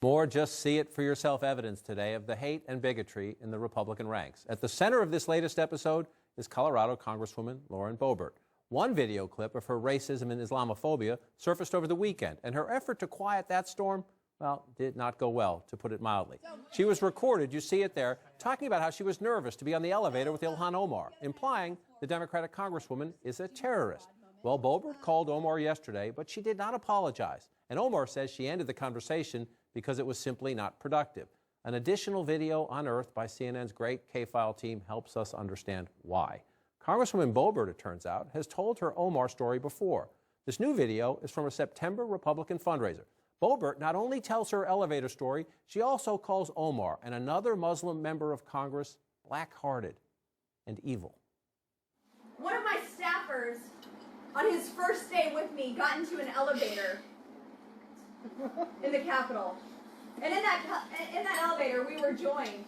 More just see it for yourself evidence today of the hate and bigotry in the Republican ranks. At the center of this latest episode is Colorado Congresswoman Lauren Boebert. One video clip of her racism and Islamophobia surfaced over the weekend, and her effort to quiet that storm, well, did not go well, to put it mildly. She was recorded, you see it there, talking about how she was nervous to be on the elevator with Ilhan Omar, implying the Democratic Congresswoman is a terrorist. Well, Boebert called Omar yesterday, but she did not apologize. And Omar says she ended the conversation because it was simply not productive. An additional video unearthed by CNN's great K-File team helps us understand why. Congresswoman Boebert, it turns out, has told her Omar story before. This new video is from a September Republican fundraiser. Boebert not only tells her elevator story, she also calls Omar and another Muslim member of Congress black-hearted and evil. One of my staffers on his first day with me got into an elevator in the Capitol. And in that elevator, we were joined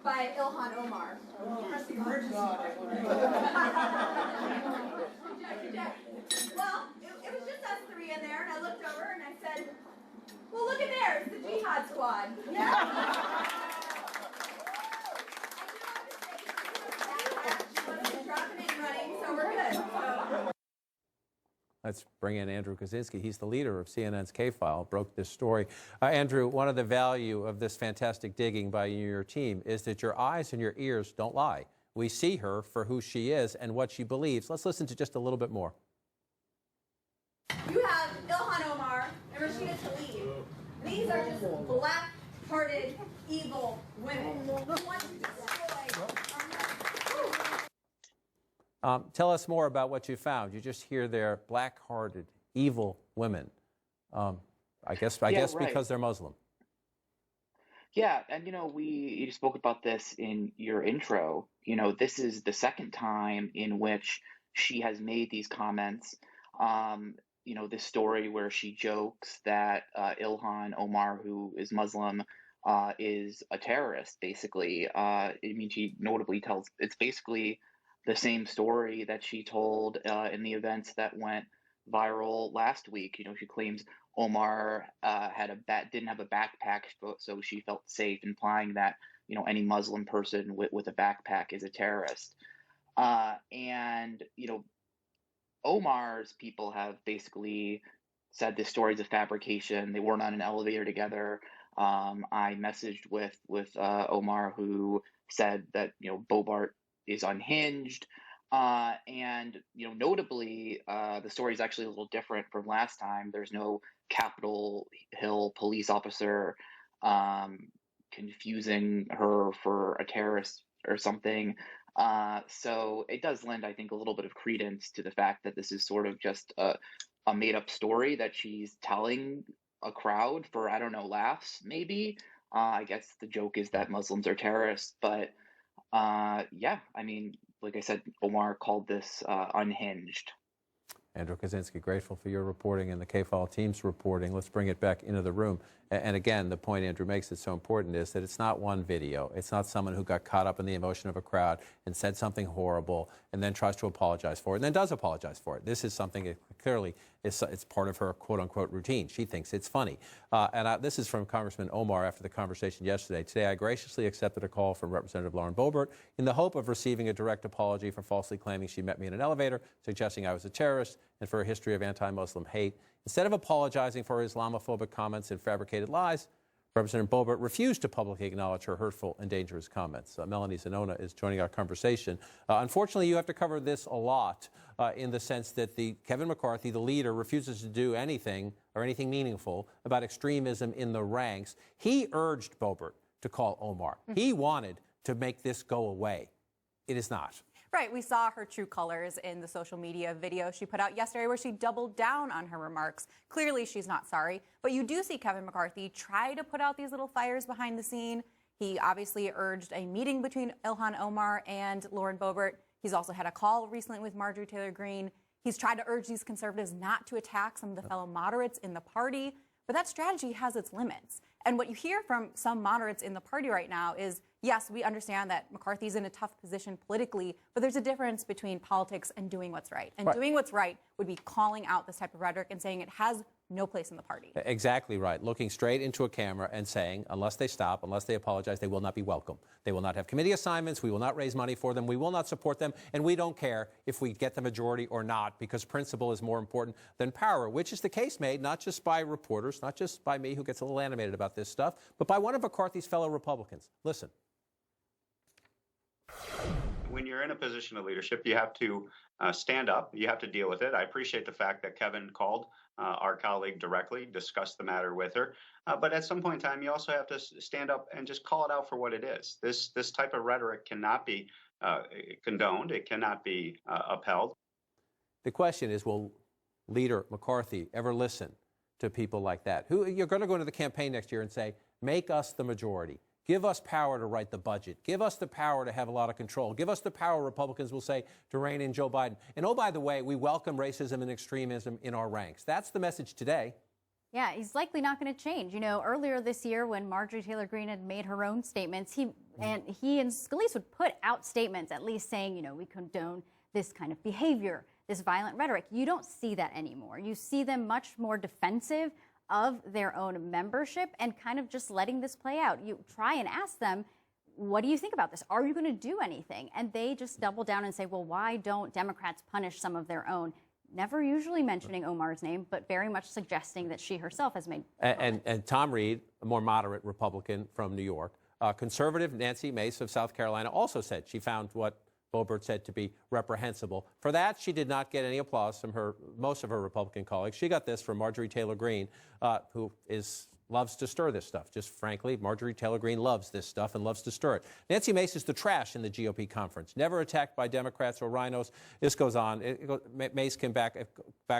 by Ilhan Omar. Oh, well, it was just us three in there, and I looked over and I said, well, look at there, it's the Jihad Squad. Yeah. Dropping and running, so we're good. Let's bring in Andrew Kaczynski. He's the leader of CNN's K-File, broke this story. Andrew, one of the value of this fantastic digging by you and your team is that your eyes and your ears don't lie. We see her for who she is and what she believes. Let's listen to just a little bit more. You have Ilhan Omar and Rashida Tlaib. These are just black-hearted, evil women who want to destroy our country. Tell us more about what you found. You just hear they're black-hearted, evil women. I guess right. Because they're Muslim. Yeah, and you spoke about this in your intro. This is the second time in which she has made these comments. This story where she jokes that Ilhan Omar, who is Muslim, is a terrorist, basically. She notably tells, it's basically the same story that she told in the events that went viral last week. She claims Omar didn't have a backpack, so she felt safe, implying that any Muslim person with a backpack is a terrorist. Omar's people have basically said this story is a fabrication. They weren't on an elevator together. I messaged with Omar, who said that Boebert is unhinged, and notably the story is actually a little different from last time. There's no Capitol Hill police officer confusing her for a terrorist or something. So it does lend, I think, a little bit of credence to the fact that this is sort of just a made-up story that she's telling a crowd for, I don't know, laughs maybe. I guess the joke is that Muslims are terrorists, but like I said, Omar called this unhinged. Andrew Kaczynski, grateful for your reporting and the K-File team's reporting. Let's bring it back into the room. And again, the point Andrew makes that's so important is that it's not one video. It's not someone who got caught up in the emotion of a crowd and said something horrible and then tries to apologize for it and then does apologize for it. This is something that clearly it's part of her quote-unquote routine. She thinks it's funny. This is from Congressman Omar after the conversation yesterday. Today, I graciously accepted a call from Representative Lauren Boebert in the hope of receiving a direct apology for falsely claiming she met me in an elevator, suggesting I was a terrorist, and for a history of anti-Muslim hate. Instead of apologizing for her Islamophobic comments and fabricated lies, Representative Boebert refused to publicly acknowledge her hurtful and dangerous comments. Melanie Zanona is joining our conversation. Unfortunately, you have to cover this a lot in the sense that Kevin McCarthy, the leader, refuses to do anything or anything meaningful about extremism in the ranks. He urged Boebert to call Omar. He wanted to make this go away. It is not. Right. We saw her true colors in the social media video she put out yesterday where she doubled down on her remarks. Clearly, she's not sorry. But you do see Kevin McCarthy try to put out these little fires behind the scene. He obviously urged a meeting between Ilhan Omar and Lauren Boebert. He's also had a call recently with Marjorie Taylor Greene. He's tried to urge these conservatives not to attack some of the fellow moderates in the party. But that strategy has its limits. And what you hear from some moderates in the party right now is, yes, we understand that McCarthy's in a tough position politically, but there's a difference between politics and doing what's right. And doing what's right would be calling out this type of rhetoric and saying it has no place in the party. Exactly right. Looking straight into a camera and saying, unless they stop, unless they apologize, they will not be welcome. They will not have committee assignments. We will not raise money for them. We will not support them. And we don't care if we get the majority or not, because principle is more important than power, which is the case made not just by reporters, not just by me, who gets a little animated about this stuff, but by one of McCarthy's fellow Republicans. Listen. When you're in a position of leadership, you have to stand up. You have to deal with it. I appreciate the fact that Kevin called our colleague directly, discussed the matter with her. But at some point in time, you also have to stand up and just call it out for what it is. This type of rhetoric cannot be condoned. It cannot be upheld. The question is, will Leader McCarthy ever listen to people like that? Who you're going to go into the campaign next year and say, make us the majority. Give us power to write the budget. Give us the power to have a lot of control. Give us the power, Republicans will say, to rein in Joe Biden. And oh, by the way, we welcome racism and extremism in our ranks. That's the message today. Yeah, he's likely not going to change. You know, earlier this year when Marjorie Taylor Greene had made her own statements, he and Scalise would put out statements at least saying, you know, we condone this kind of behavior, this violent rhetoric. You don't see that anymore. You see them much more defensive of their own membership and kind of just letting this play out. You try and ask them, what do you think about this? Are you going to do anything? And they just double down and say, well, why don't Democrats punish some of their own? Never usually mentioning Omar's name, but very much suggesting that she herself has made. And Tom Reed, a more moderate Republican from New York, conservative Nancy Mace of South Carolina also said she found what Boebert said to be reprehensible. For that, she did not get any applause from most of her Republican colleagues. She got this from Marjorie Taylor Greene, who loves to stir this stuff. Just frankly, Marjorie Taylor Greene loves this stuff and loves to stir it. Nancy Mace is the trash in the GOP conference, never attacked by Democrats or rhinos. This goes on. Mace can back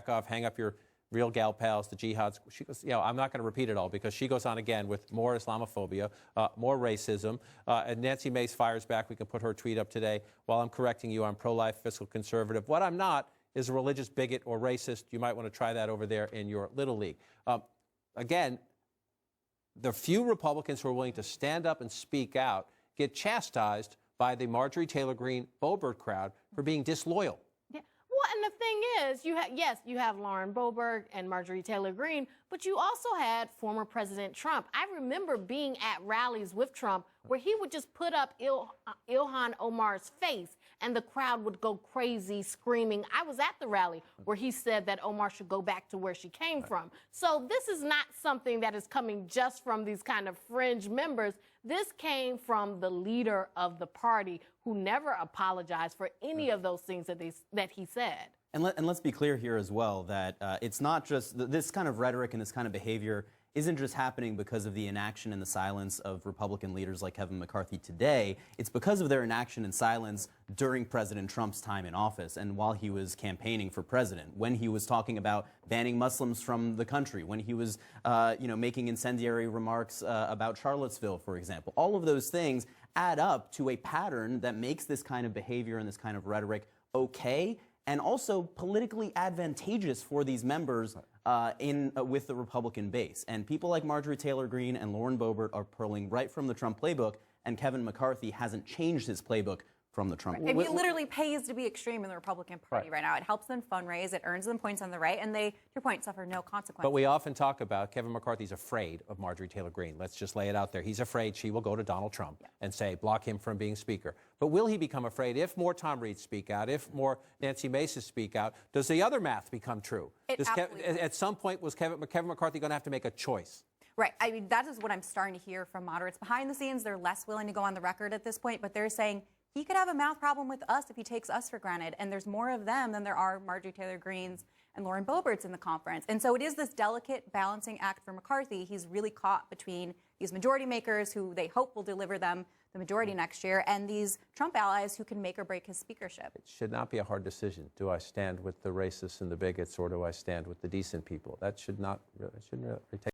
off, hang up your real gal pals, the jihads. She goes, I'm not going to repeat it all because she goes on again with more Islamophobia, more racism. And Nancy Mace fires back. We can put her tweet up today. While I'm correcting you, I'm pro-life, fiscal conservative. What I'm not is a religious bigot or racist. You might want to try that over there in your little league. Again, the few Republicans who are willing to stand up and speak out get chastised by the Marjorie Taylor Greene Boebert crowd for being disloyal. And the thing is, you have Lauren Boebert and Marjorie Taylor Greene, but you also had former President Trump. I remember being at rallies with Trump where he would just put up Ilhan Omar's face and the crowd would go crazy screaming. I was at the rally where he said that Omar should go back to where she came from. So this is not something that is coming just from these kind of fringe members. This came from the leader of the party who never apologized for any of those things that he said. And let's be clear here as well that it's not just this kind of rhetoric and this kind of behavior isn't just happening because of the inaction and the silence of Republican leaders like Kevin McCarthy today. It's because of their inaction and silence during President Trump's time in office and while he was campaigning for president, when he was talking about banning Muslims from the country, when he was making incendiary remarks about Charlottesville, for example. All of those things add up to a pattern that makes this kind of behavior and this kind of rhetoric okay and also politically advantageous for these members with the Republican base. And people like Marjorie Taylor Greene and Lauren Boebert are pulling right from the Trump playbook, and Kevin McCarthy hasn't changed his playbook from the Trump. It literally pays to be extreme in the Republican Party right now. It helps them fundraise. It earns them points on the right, and they, to your point, suffer no consequences. But we often talk about Kevin McCarthy's afraid of Marjorie Taylor Greene. Let's just lay it out there. He's afraid she will go to Donald Trump and say, block him from being Speaker. But will he become afraid if more Tom Reed speak out, if more Nancy Mace speak out? Does the other math become true? At some point, was Kevin McCarthy going to have to make a choice? Right. I mean, that is what I'm starting to hear from moderates. Behind the scenes, they're less willing to go on the record at this point, but they're saying, he could have a math problem with us if he takes us for granted. And there's more of them than there are Marjorie Taylor Greenes and Lauren Boeberts in the conference. And so it is this delicate balancing act for McCarthy. He's really caught between these majority makers who they hope will deliver them the majority next year and these Trump allies who can make or break his speakership. It should not be a hard decision. Do I stand with the racists and the bigots or do I stand with the decent people? That shouldn't really take